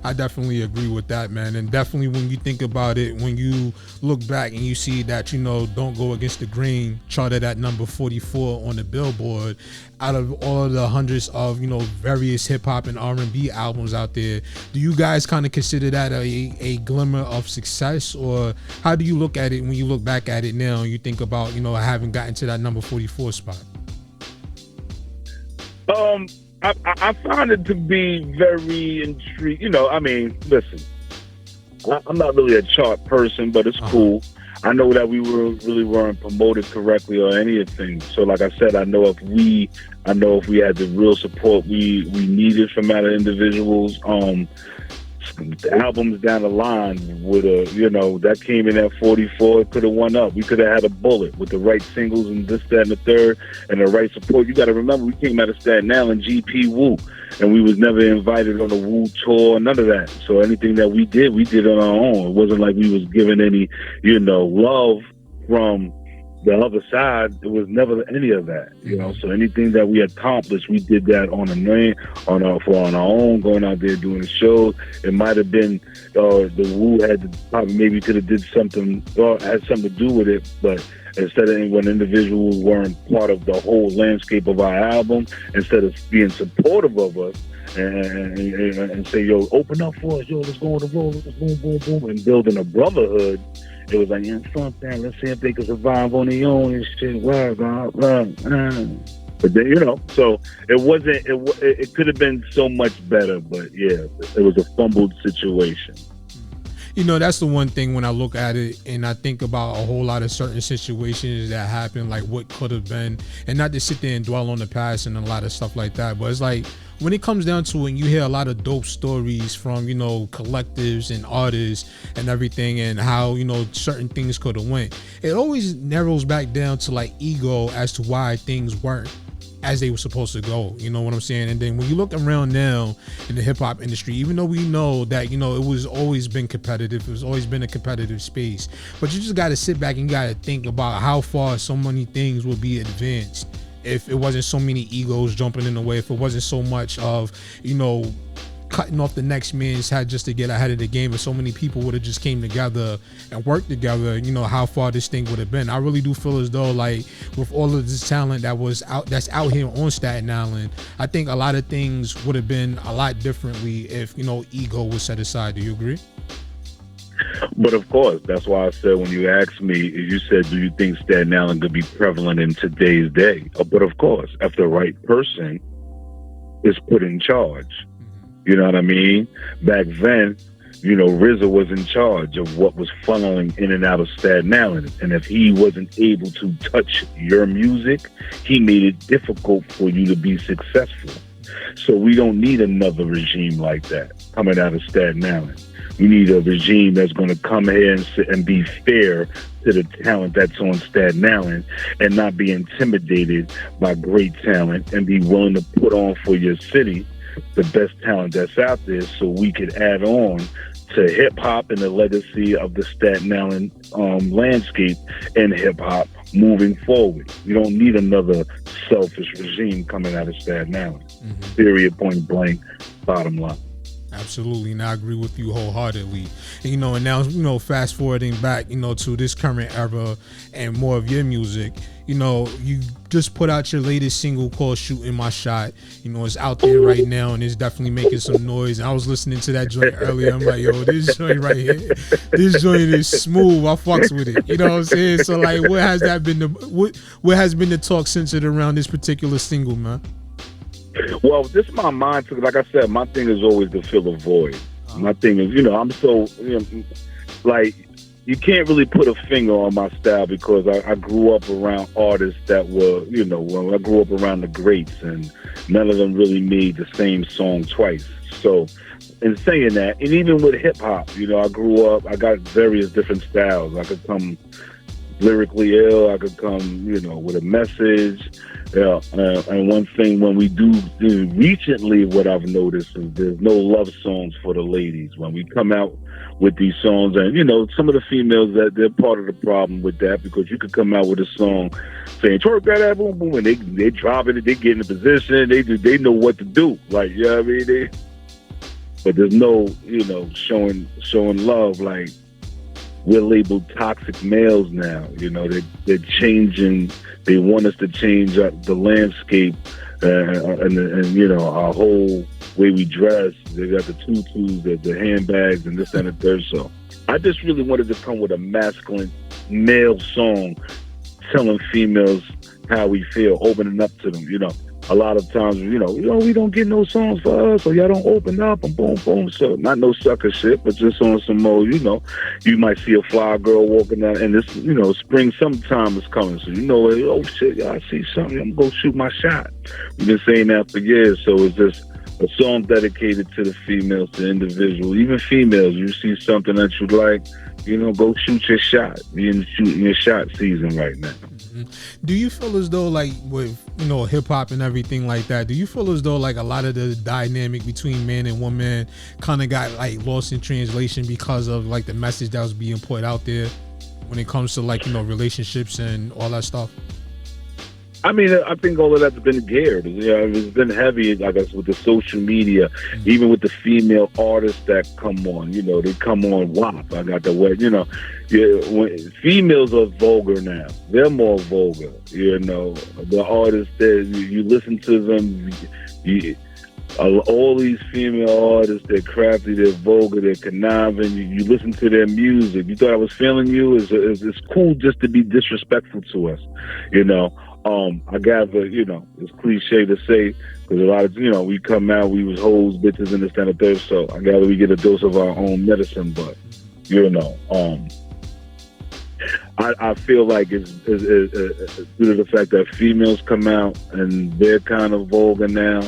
I definitely agree with that, man. And definitely when you think about it, when you look back and you see that, Don't Go Against the Grain charted at number 44 on the Billboard, out of all of the hundreds of, various hip hop and R&B albums out there, do you guys kind of consider that a glimmer of success? Or how do you look at it when you look back at it now and you think about, having gotten to that number 44 spot? I find it to be very intriguing. Listen, I'm not really a chart person, but it's cool. I know that we weren't promoted correctly or anything. So, like I said, I know if we had the real support we needed from other individuals, the albums down the line would have, that came in at 44. It could have won up. We could have had a bullet with the right singles and this, that, and the third, and the right support. You got to remember, we came out of Staten Island, GP Woo, and we was never invited on a Woo tour, none of that. So anything that we did on our own. It wasn't like we was given any, love from the other side. It was never any of that, So anything that we accomplished, we did that on our own, going out there doing the shows. It might have been the Woo probably could have did something or had something to do with it, but instead of when individuals weren't part of the whole landscape of our album, instead of being supportive of us and say, yo, open up for us, yo, let's go on the road, let's boom, boom, boom, and building a brotherhood. It was like, fuck that, let's see if they can survive on their own and shit. But then, so it wasn't, it could have been so much better, but yeah, it was a fumbled situation. That's the one thing when I look at it and I think about a whole lot of certain situations that happened, like what could have been, and not to sit there and dwell on the past and a lot of stuff like that. But it's like, when it comes down to it, and you hear a lot of dope stories from, collectives and artists and everything, and how, certain things could have went, it always narrows back down to like ego as to why things weren't as they were supposed to go. You know what I'm saying? And then when you look around now in the hip hop industry, even though we know that, it was always been competitive, it was always been a competitive space, but you just got to sit back and you got to think about how far so many things would be advanced if it wasn't so many egos jumping in the way, if it wasn't so much of, cutting off the next man's head just to get ahead of the game, if so many people would have just came together and worked together, how far this thing would have been. I really do feel as though, like, with all of this talent that's out here on Staten Island, I think a lot of things would have been a lot differently if, ego was set aside. Do you agree? But of course, that's why I said, when you asked me, you said, do you think Staten Island could be prevalent in today's day? But of course, if the right person is put in charge. You know what I mean? Back then, RZA was in charge of what was funneling in and out of Staten Island. And if he wasn't able to touch your music, he made it difficult for you to be successful. So we don't need another regime like that coming out of Staten Island. We need a regime that's going to come here and be fair to the talent that's on Staten Island and not be intimidated by great talent, and be willing to put on for your city the best talent that's out there, so we could add on to hip-hop and the legacy of the Staten Island landscape and hip-hop moving forward. You don't need another selfish regime coming out of Staten Island. Period, point blank, bottom line. Absolutely, and I agree with you wholeheartedly. And, and now, fast forwarding back, to this current era and more of your music, you just put out your latest single called Shootin My Shot. It's out there right now, and it's definitely making some noise. And I was listening to that joint earlier. I'm like, yo, this joint right here, this joint is smooth. I fucks with it. You know what I'm saying? So, like, what has been the talk centered around this particular single, man? Well, this is my mindset. Like I said, my thing is always to fill a void. My thing is, I'm so, like, you can't really put a finger on my style because I grew up around artists that were, when I grew up around the greats, and none of them really made the same song twice. So, in saying that, and even with hip hop, I grew up, I got various different styles. I could come lyrically ill, I could come, with a message. Yeah, and one thing when we do recently, what I've noticed is there's no love songs for the ladies when we come out with these songs, and some of the females that they're part of the problem with that, because you could come out with a song saying twerk that boom boom, and they drop it, they get in a position, they know what to do, like I mean, but there's no showing love. Like, we're labeled toxic males now. They're changing. They want us to change the landscape and our whole way we dress. They got the tutus, the handbags, and this and the third. So I just really wanted to come with a masculine male song telling females how we feel, opening up to them. A lot of times, we don't get no songs for us, or y'all don't open up, and boom, boom. So not no sucker shit, but just on some more, you might see a fly girl walking down, and this, spring, summertime is coming. So, oh shit, y'all, I see something, I'm gonna shoot my shot. We've been saying that for years. So it's just a song dedicated to the females, to individuals, even females. You see something that you like, go shoot your shot. We're in shooting your shot season right now. Do you feel as though, like, with hip hop and everything like that, do you feel as though, like, a lot of the dynamic between man and woman kind of got, like, lost in translation because of, like, the message that was being put out there when it comes to, like, relationships and all that stuff? I mean, I think all of that's been geared. It's been heavy, I guess, with the social media, even with the female artists that come on. They come on WAP. I got the word. When females are vulgar now, they're more vulgar. The artists that you listen to them, all these female artists, they're crafty, they're vulgar, they're conniving. You listen to their music. You thought I was feeling you? It's cool just to be disrespectful to us. I gather, it's cliche to say, because a lot of, we come out, we was hoes, bitches, and this, and the third, so I gather we get a dose of our own medicine, but, I feel like it's due to the fact that females come out and they're kind of vulgar now,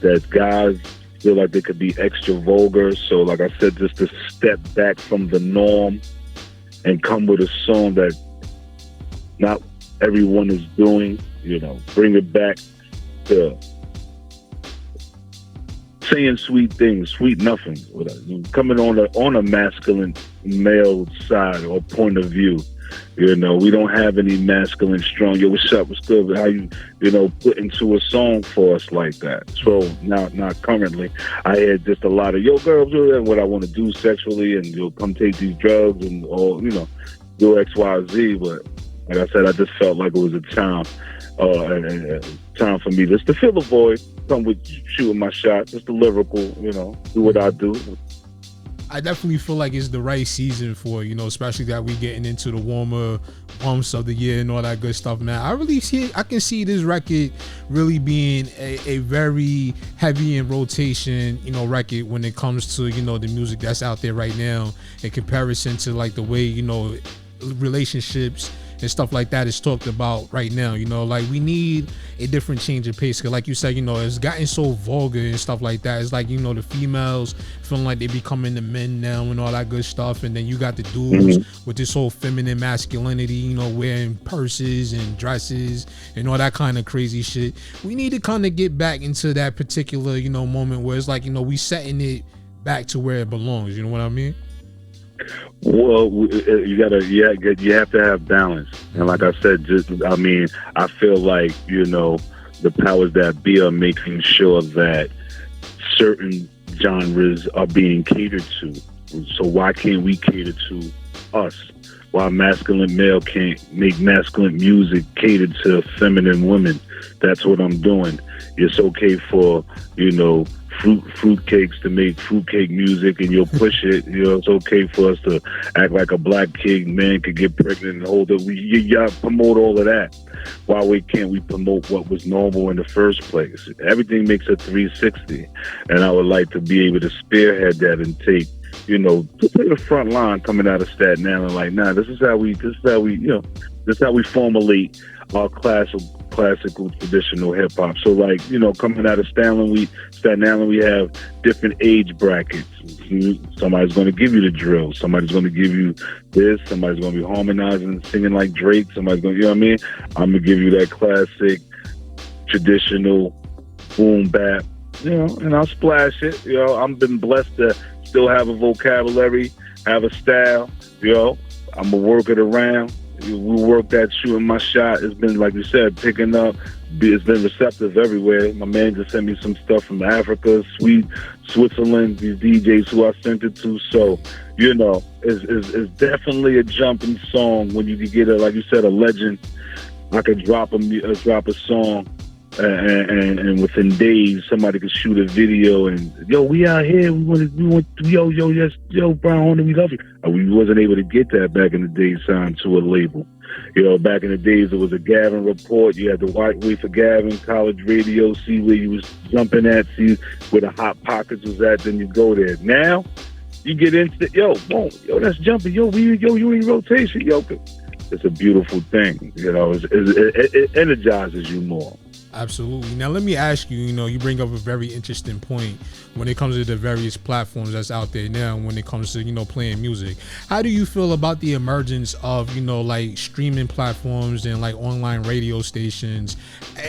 that guys feel like they could be extra vulgar. So, like I said, just to step back from the norm and come with a song that not everyone is doing, bring it back to saying sweet things, sweet nothings, coming on a masculine male side or point of view. We don't have any masculine strong, yo, what's up, what's good, how you, put into a song for us like that. So not currently. I had just a lot of, yo, girls, what I want to do sexually, and you'll come take these drugs and all, do X, Y, Z, but like I said, I just felt like it was a time, time for me just to fill the void, come with shooting my shot, just the lyrical, do what I do. I definitely feel like it's the right season for, especially that we getting into the warmer months of the year and all that good stuff, man. I can see this record really being a very heavy in rotation, record when it comes to, the music that's out there right now in comparison to, like, the way, relationships and stuff like that is talked about right now. Like, we need a different change of pace, because like you said, it's gotten so vulgar and stuff like that. It's like, the females feeling like they becoming the men now and all that good stuff, and then you got the dudes with this whole feminine masculinity, wearing purses and dresses and all that kind of crazy shit. We need to kind of get back into that particular moment where it's like, we setting it back to where it belongs. You know what I mean? Well, you have to have balance, and like I said, I feel like the powers that be are making sure that certain genres are being catered to. So why can't we cater to us? Why masculine male can't make masculine music catered to feminine women? That's what I'm doing. It's okay for, fruitcakes to make fruitcake music and you'll push it. It's okay for us to act like a black kid man could get pregnant and hold it. Y'all promote all of that. Why can't we promote what was normal in the first place? Everything makes a 360. And I would like to be able to spearhead that and take, to take the front line coming out of Staten Island, like, nah, this is how we formulate our classical traditional hip hop. So like, coming out of Staten Island, we have different age brackets. Somebody's going to give you the drill. Somebody's going to give you this. Somebody's going to be harmonizing and singing like Drake. Somebody's going to, I'm going to give you that classic traditional boom bap, and I'll splash it. I've been blessed to still have a vocabulary, have a style, I'm going to work it around. We work that Shootin My Shot. It's been, like you said, picking up. It's been receptive everywhere. My man just sent me some stuff from Africa, Switzerland, these DJs who I sent it to. So, it's definitely a jumping song when you can get like you said, a legend. I could drop a song, and within days somebody could shoot a video and we out here, yo Brown Hornet, we love you. We wasn't able to get that back in the days, signed to a label. Back in the days it was a Gavin report. You had to wait for Gavin, college radio, see where you was jumping at, see where the hot pockets was at, then you go there. Now you get into boom, that's jumping, you in rotation, it's a beautiful thing. It energizes you more. Absolutely. Now, let me ask you, you bring up a very interesting point when it comes to the various platforms that's out there now, when it comes to, playing music. How do you feel about the emergence of, like streaming platforms and like online radio stations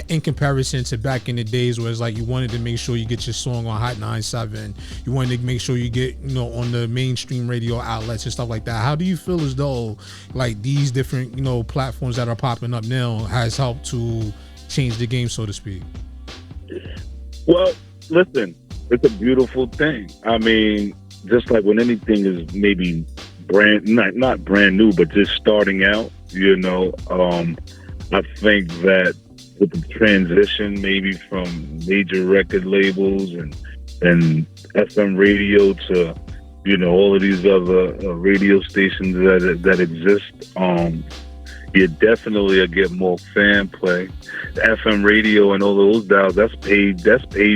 in comparison to back in the days where it's like you wanted to make sure you get your song on Hot 97, you wanted to make sure you get, on the mainstream radio outlets and stuff like that. How do you feel as though like these different, platforms that are popping up now has helped to change the game, so to speak? Well, listen, it's a beautiful thing. I mean, just like when anything is maybe not brand new, but just starting out, I think that with the transition maybe from major record labels and FM radio to, all of these other radio stations that exist, you definitely get more fan play. The FM radio and all those dials, that's paid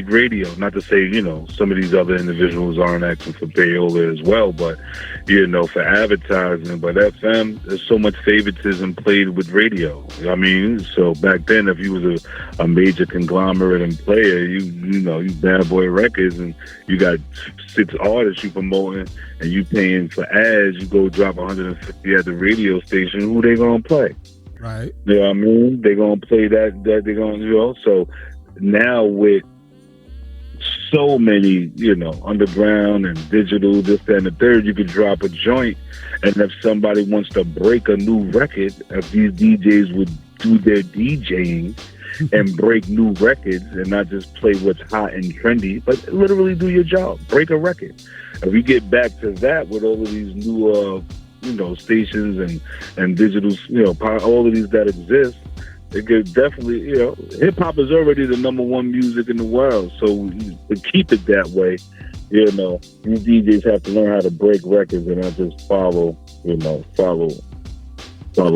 radio. Not to say, some of these other individuals aren't asking for payola as well, but, for advertising. But FM, there's so much favoritism played with radio. I mean, so back then, if you was a major conglomerate and player, you Bad Boy Records, and you got 6 artists you promoting, and you paying for ads, you go drop 150 at the radio station, who they gonna play? Right. You know what I mean? They're gonna play that they're gonna, so now with so many, underground and digital, this, that, and the third, you could drop a joint, and if somebody wants to break a new record, if these DJs would do their DJing and break new records and not just play what's hot and trendy, but literally do your job, break a record. If we get back to that with all of these new, stations and digital, all of these that exist, it could definitely, hip hop is already the #1 music in the world. So to keep it that way, these DJs have to learn how to break records and not just follow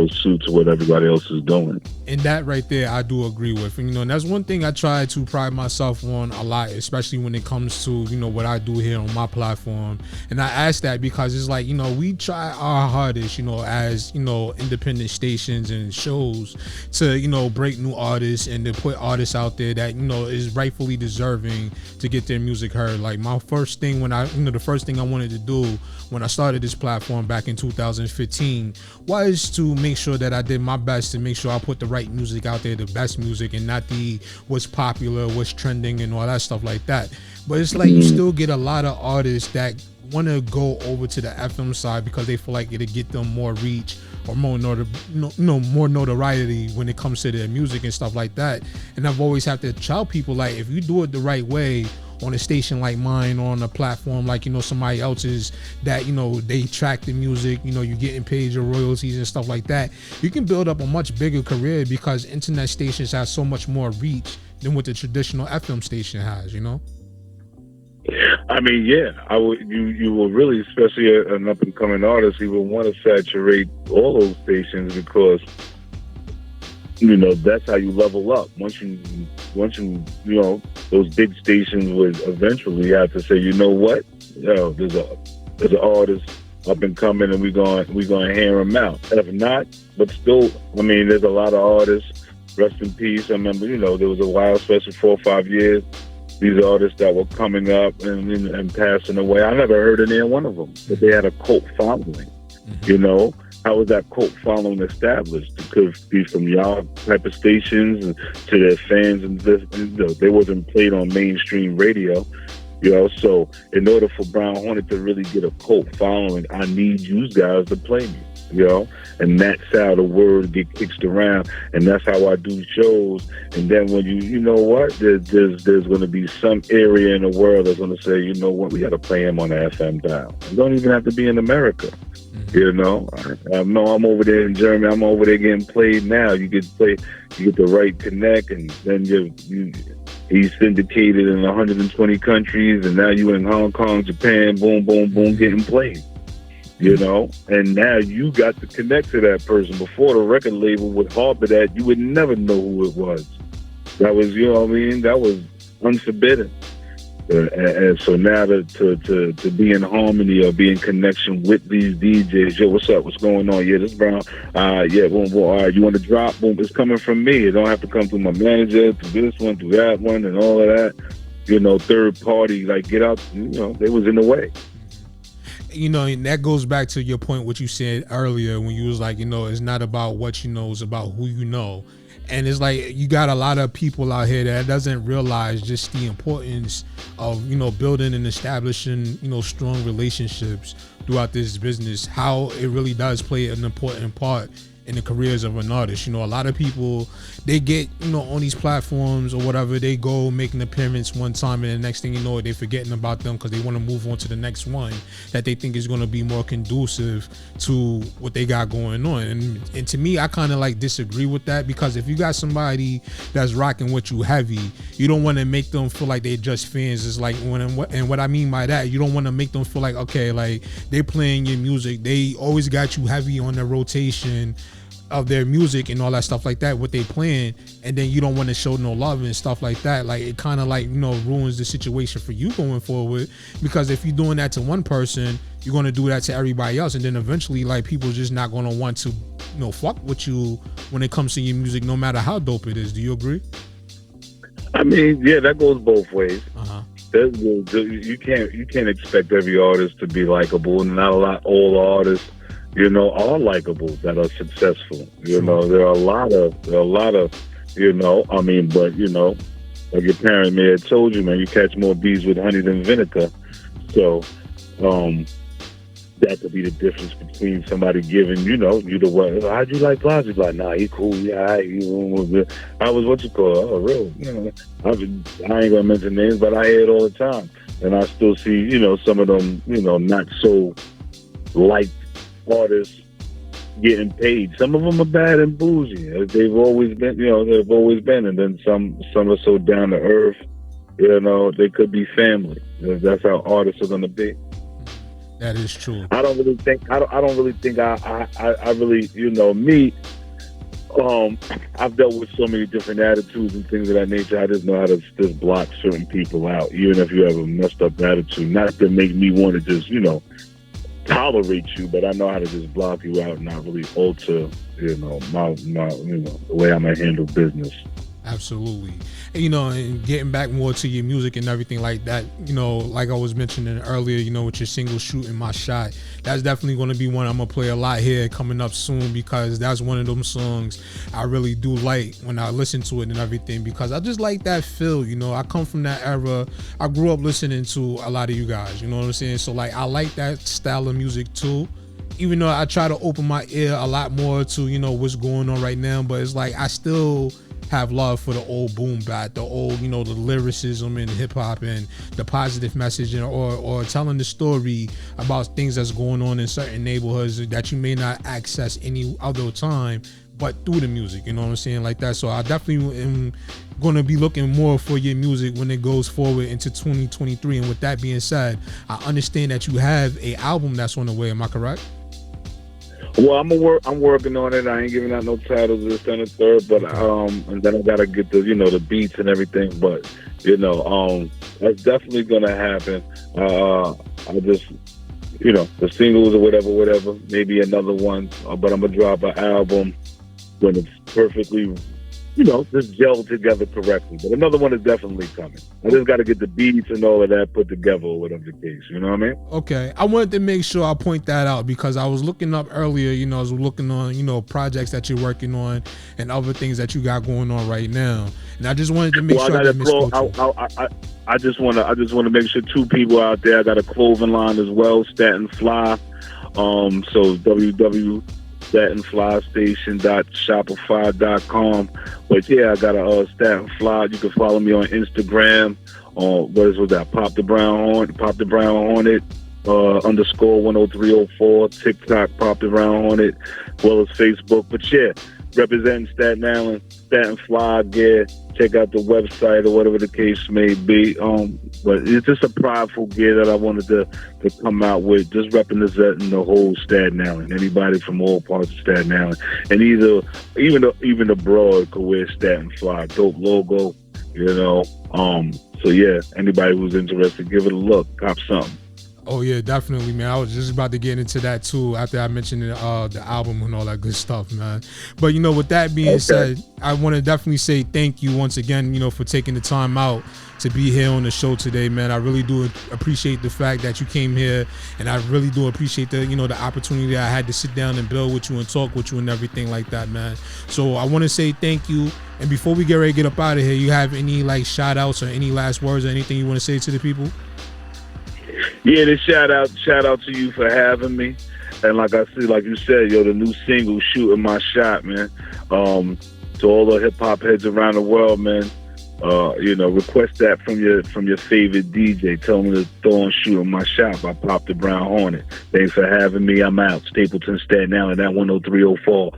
suit to what everybody else is doing. And that right there, I do agree with. And that's one thing I try to pride myself on a lot, especially when it comes to, what I do here on my platform. And I ask that because it's like, we try our hardest, as, independent stations and shows to, break new artists and to put artists out there that, is rightfully deserving to get their music heard. Like my first thing the first thing I wanted to do when I started this platform back in 2015 was to make sure that I did my best to make sure I put the right music out there, the best music, and not the what's popular, what's trending, and all that stuff like that. But it's like you still get a lot of artists that want to go over to the FM side because they feel like it'll get them more reach or more notoriety when it comes to their music and stuff like that. And I've always had to tell people, like, if you do it the right way, on a station like mine, on a platform like, you know, somebody else's that, you know, they track the music, you know, you're getting paid your royalties and stuff like that, you can build up a much bigger career because internet stations have so much more reach than what the traditional FM station has, you know? I mean, yeah, I would. You will really, especially an up and coming artist, you will want to saturate all those stations because, you know, that's how you level up. Once you know, those big stations would eventually have to say, you know what, yo, there's an artist up and coming, and we're going to hear him out. If not, but still, I mean, there's a lot of artists. Rest in peace. I remember, you know, there was a while, especially 4 or 5 years. These artists that were coming up and passing away, I never heard of any one of them, but they had a cult following. Mm-hmm. You know, how was that cult following established? It could be from y'all type of stations and to their fans, and this, you know, they wasn't played on mainstream radio. You know, so in order for Brown Hornet to really get a cult following, I need you guys to play me. You know, and that's how the word get kicked around, and that's how I do shows. And then when you know what, there's going to be some area in the world that's going to say, you know what, we got to play him on the FM dial. It don't even have to be in America. Mm-hmm. You know, I know I'm over there in Germany. I'm over there getting played now. You get the right connect, and then he's syndicated in 120 countries, and now you in Hong Kong, Japan, boom, boom, boom, getting played. You know, and now you got to connect to that person. Before, the record label would harbor that, you would never know who it was. That was, you know what I mean? That was unforbidden. And so now to be in harmony or be in connection with these DJs, yo, what's up? What's going on? Yeah, this Brown. Yeah, boom, boom. All right, you want to drop? Boom, it's coming from me. It don't have to come through my manager, through this one, through that one, and all of that. You know, third party, like, get out. You know, they was in the way. You know, and that goes back to your point, what you said earlier when you was like, you know, it's not about what you know, it's about who you know. And it's like you got a lot of people out here that doesn't realize just the importance of, you know, building and establishing, you know, strong relationships throughout this business, how it really does play an important part in the careers of an artist. You know, a lot of people, they get, you know, on these platforms or whatever, they go make an appearance one time, and the next thing you know, they're forgetting about them because they want to move on to the next one that they think is going to be more conducive to what they got going on. And to me, I kind of like disagree with that, because if you got somebody that's rocking with you heavy, you don't want to make them feel like they're just fans. It's like and what I mean by that, you don't want to make them feel like, okay, like they playing your music, they always got you heavy on their rotation of their music and all that stuff like that, what they playing, and then you don't want to show no love and stuff like that. Like, it kind of like, you know, ruins the situation for you going forward, because if you're doing that to one person, you're going to do that to everybody else, and then eventually, like, people just not going to want to, you know, fuck with you when it comes to your music, no matter how dope it is. Do you agree? I mean, yeah, that goes both ways. You can't expect every artist to be likable, and all artists, you know, are likable that are successful. You know, there are a lot of, you know, I mean, but, you know, like your parent may have told you, man, you catch more bees with honey than vinegar. So, that could be the difference between somebody giving, you know, you the what, how'd you like Blasey? Like, nah, he cool, yeah, I was what you call, oh, real, you know, I ain't gonna mention names, but I hear it all the time. And I still see, you know, some of them, you know, not so liked artists getting paid. Some of them are bad and bougie. They've always been, you know, and then some are so down to earth, you know, they could be family. That's how artists are gonna be. That is true. I don't really think I really, you know, me, I've dealt with so many different attitudes and things of that nature. I just know how to just block certain people out, even if you have a messed up attitude. Not to make me want to just, you know, tolerate you, but I know how to just block you out and not really alter, you know, my you know, the way I'm gonna handle business. Absolutely. And, you know, and getting back more to your music and everything like that, you know, like I was mentioning earlier, you know, with your single Shootin My Shot, that's definitely going to be one I'm going to play a lot here coming up soon, because that's one of them songs I really do like when I listen to it and everything, because I just like that feel, you know. I come from that era. I grew up listening to a lot of you guys, you know what I'm saying? So, like, I like that style of music too. Even though I try to open my ear a lot more to, you know, what's going on right now, but it's like I still have love for the old boom bap, the old, you know, the lyricism in hip hop and the positive message, or telling the story about things that's going on in certain neighborhoods that you may not access any other time but through the music, you know what I'm saying, like that. So I definitely am going to be looking more for your music when it goes forward into 2023. And with that being said, I understand that you have a album that's on the way. Am I correct? Well, I'm working on it. I ain't giving out no titles this and the third, but and then I gotta get the, you know, the beats and everything. But you know, that's definitely gonna happen. I just, you know, the singles or whatever, maybe another one. But I'm gonna drop an album when it's perfectly, you know, just gelled together correctly. But another one is definitely coming. I just got to get the beats and all of that put together, or whatever the case. You know what I mean? Okay. I wanted to make sure I point that out because I was looking up earlier, you know, I was looking on, you know, projects that you're working on and other things that you got going on right now. And I just wanted to make sure I didn't misquote you. I just want to make sure two people out there. I got a clothing line as well, Staten Fly. So www.statenflystation.shopify.com. But yeah, I got a Staten Fly. You can follow me on Instagram. What is that? Pop da Brown Hornet. Pop da Brown Hornet. _10304. TikTok. Pop da Brown Hornet. As well as Facebook. But yeah, representing Staten Island, Staten Fly gear. Check out the website or whatever the case may be. But it's just a prideful gear that I wanted to come out with, just representing the whole Staten Island. Anybody from all parts of Staten Island, and even the Boro could wear Staten Fly. Dope logo, you know. So yeah, anybody who's interested, give it a look. Cop something. Oh yeah, definitely, man. I was just about to get into that too after I mentioned the album and all that good stuff, man. But you know, with that being said, I want to definitely say thank you once again, you know, for taking the time out to be here on the show today, man. I really do appreciate the fact that you came here, and I really do appreciate the, you know, the opportunity that I had to sit down and build with you and talk with you and everything like that, man. So I want to say thank you. And before we get ready to get up out of here, you have any like shout outs or any last words or anything you want to say to the people? Yeah, the shout out to you for having me. And like you said, yo, the new single, Shootin My Shot, man. To all the hip hop heads around the world, man. You know, request that from your favorite DJ. Tell them to throw on Shootin My Shot by Pop da Brown Hornet. Thanks for having me. I'm out. Stapleton, Staten Island, at 10304.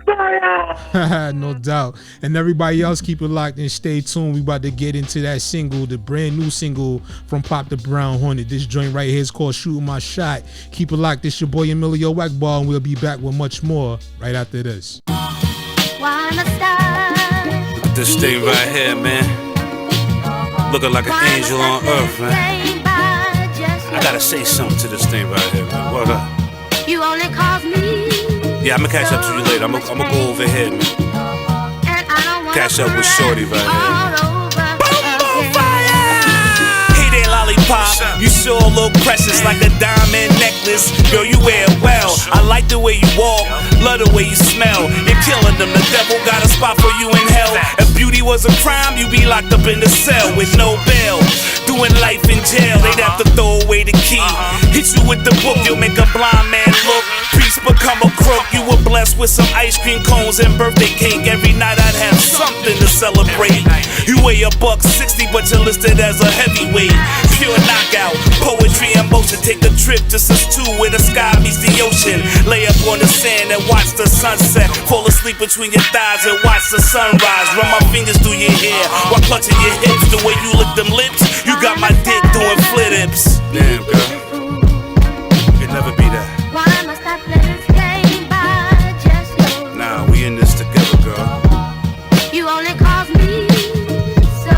Fire! No doubt. And everybody else, keep it locked and stay tuned. We about to get into that single, the brand new single from Pop da Brown Hornet. This joint right here is called Shootin My Shot. Keep it locked. This your boy Emilio Wackball, and we'll be back with much more right after this. Look at this thing right here, man. Looking like an angel on earth, man. I gotta say something to this thing right here, man. What up? You only cause me. Yeah, I'm gonna catch up to you later. I'm gonna go over here, man. Catch up with Shorty right here. Hey there, lollipop. You sure look precious like a diamond necklace. Girl, you wear it well. I like the way you walk, love the way you smell. You're killing them. The devil got a spot for you in hell. If beauty was a crime, you'd be locked up in the cell with no bail. Doing life in jail, they'd have to throw away the key. Hit you with the book, you'll make a blind man look. Priest become a crook. You were blessed with some ice cream cones and birthday cake. Every night I'd have something to celebrate. You weigh $160, but you're listed as a heavyweight. Pure knockout, poetry in motion. Take a trip to Sus 2 where the sky meets the ocean. Lay up on the sand and watch the sunset. Fall asleep between your thighs and watch the sunrise. Run my fingers through your hair while clutching your hips. The way you lick them lips, you got my dick doing flip-ups. Damn, girl, you'll never be that. Why must I play this game by just you? Nah, we in this together, girl. You only cause me so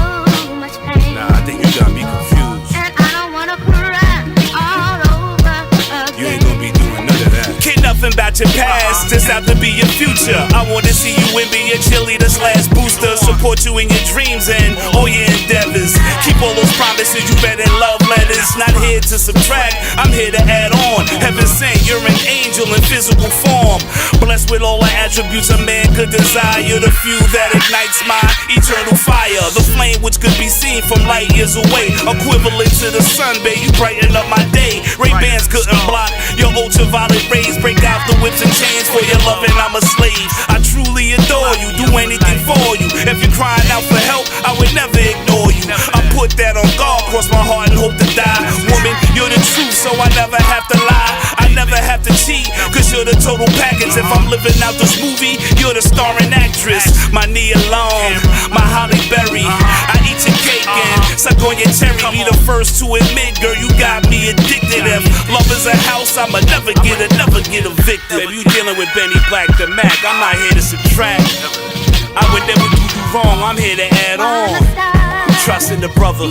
much pain. Nah, I think you got me confused. And I don't wanna cry all over again. You ain't gonna be doing none of that. Care nothing about your past, just have to be your future. I wanna see you and be your cheerleader/booster. Support you in your dreams and all your endeavors. Keep all those promises you read in love letters. Not here to subtract, I'm here to add on. Heaven sent, you're an angel in physical form. Blessed with all the attributes a man could desire. You're the fuel that ignites my eternal fire. The flame which could be seen from light years away. Equivalent to the sun, babe, you brighten up my day. Ray-Bans couldn't block your ultraviolet rays. Break out the whips and chains for your loving, I'ma slave. I truly adore you, do anything for you. If you're crying out for help, I would never ignore you. I put that on guard, cross my heart and hope to die. Woman, you're the truth, so I never have to lie. I never have to cheat, cause you're the total package. If I'm living out this movie, you're the starring actress. My knee alone, my Holly Berry. I eat your cake and suck on your cherry. Be the first to admit, girl, you got me addicted. If love is a house, I'ma never get evicted. Baby, you dealing with Benny Black the Mac. I'm not here to subtract. I would never do you wrong, I'm here to add on. Trust in the brother,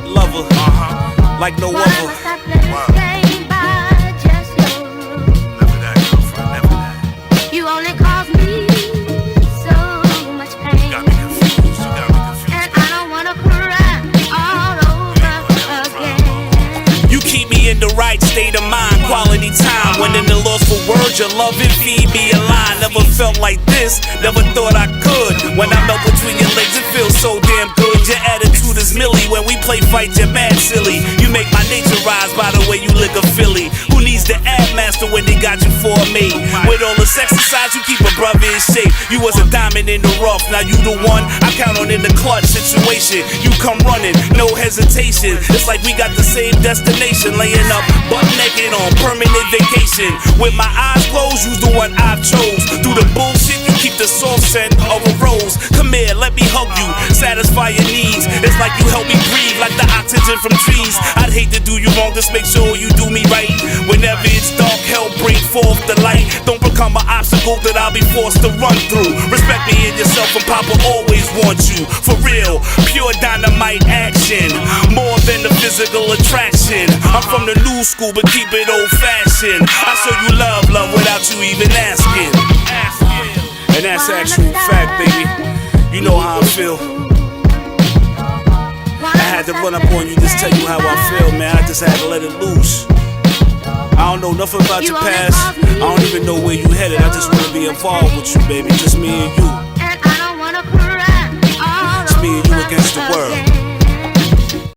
lover, like no other. You only cause me so much pain. And I don't wanna cry all over again. You keep me in the right state of mind, quality time. When in the loss for words, your love and feed me a line. Never felt like this, never thought I could. When I melt between your legs, it feels so damn good. Your attitude is milly. When we play fight, you're mad silly. You make my nature rise by the way you lick a Philly. Who needs the ab master when they got you for me? With all this exercise, you keep a brother in shape. You was a diamond in the rough, now you the one I count on in the clutch situation. You come running, no hesitation. It's like we got the same destination. Laying up butt naked on permanent vacation. With my eyes closed, you's the one I chose. Through the bullshit, you keep the soft scent of a rose. Come here, let me hug you, satisfy your needs. It's like you help me breathe, like the oxygen from trees. I'd hate to do you wrong, just make sure you do me right. Whenever it's dark, hell bring forth the light. Don't become an obstacle that I'll be forced to run through. Respect me and yourself, and Papa always wants you. For real, pure dynamite action, more than the physical attraction. I'm from the new school, but keep it old fashioned. I show you love without you even asking. And that's actual fact, baby. You know how I feel. I had to run up on you, just tell you how I feel, man. I just had to let it loose. I don't know nothing about your past. I don't even know where you headed. I just wanna be involved with you, baby. Just me and you. And I don't wanna cry all It's me and you against the world.